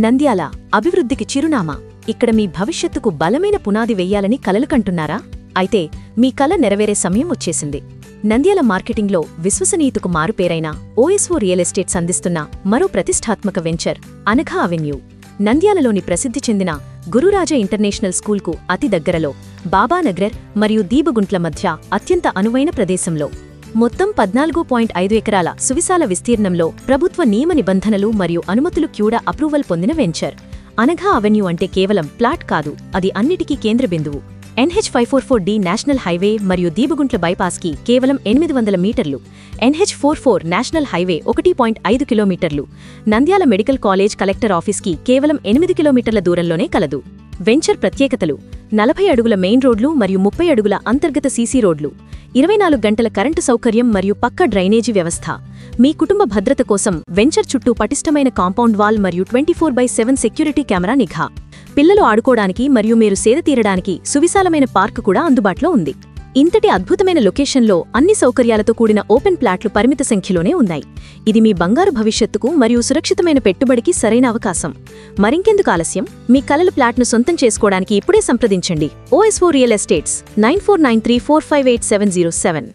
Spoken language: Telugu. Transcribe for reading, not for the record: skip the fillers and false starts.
నంద్యాల అభివృద్ధికి చిరునామా. ఇక్కడ మీ భవిష్యత్తుకు బలమైన పునాది వెయ్యాలని కలలు కంటున్నారా? అయితే మీ కల నెరవేరే సమయం వచ్చేసింది. నంద్యాల మార్కెటింగ్లో విశ్వసనీయతకు మారుపేరైన ఓఎస్ఓ రియల్ ఎస్టేట్స్ అందిస్తున్న మరో ప్రతిష్ఠాత్మక వెంచర్ అనఘా అవెన్యూ. నంద్యాలలోని ప్రసిద్ధి చెందిన గురురాజ ఇంటర్నేషనల్ స్కూల్కు అతి దగ్గరలో, బాబానగర్ మరియు దీబగుంట్ల మధ్య అత్యంత అనువైన ప్రదేశంలో, మొత్తం 14.5 ఎకరాల సువిశాల విస్తీర్ణంలో ప్రభుత్వ నియమ నిబంధనలు మరియు అనుమతులు క్యూడా అప్రూవల్ పొందిన వెంచర్. అనఘా అవెన్యూ అంటే కేవలం ప్లాట్ కాదు, అది అన్నిటికీ కేంద్ర బిందువు. NH544D నేషనల్ హైవే మరియు దీబగుంట్ల బైపాస్కి కేవలం 800 మీటర్లు, NH44 నేషనల్ హైవే 1.5 కిలోమీటర్లు, నంద్యాల మెడికల్ కాలేజ్ కలెక్టర్ ఆఫీస్కి కేవలం 8 కిలోమీటర్ల దూరంలోనే కలదు. వెంచర్ ప్రత్యేకతలు: 40 అడుగుల మెయిన్ రోడ్లు మరియు 30 అడుగుల అంతర్గత సీసీ రోడ్లు, 24 గంటల కరెంటు సౌకర్యం మరియు పక్క డ్రైనేజీ వ్యవస్థ. మీ కుటుంబ భద్రత కోసం వెంచర్ చుట్టూ పటిష్టమైన కాంపౌండ్ వాల్ మరియు 24/7 సెక్యూరిటీ కెమెరా నిఘా. పిల్లలు ఆడుకోవడానికి మరియు మీరు సేద తీరడానికి సువిశాలమైన పార్క్ కూడా అందుబాటులో ఉంది. ఇంతటి అద్భుతమైన లొకేషన్లో అన్ని సౌకర్యాలతో కూడిన ఓపెన్ ప్లాట్లు పరిమిత సంఖ్యలోనే ఉన్నాయి. ఇది మీ బంగారు భవిష్యత్తుకు మరియు సురక్షితమైన పెట్టుబడికి సరైన అవకాశం. మరింకెందుకు ఆలస్యం? మీ కలల ప్లాట్ను సొంతం చేసుకోవడానికి ఇప్పుడే సంప్రదించండి. ఓఎస్ఓ రియల్ ఎస్టేట్స్ 9493458707.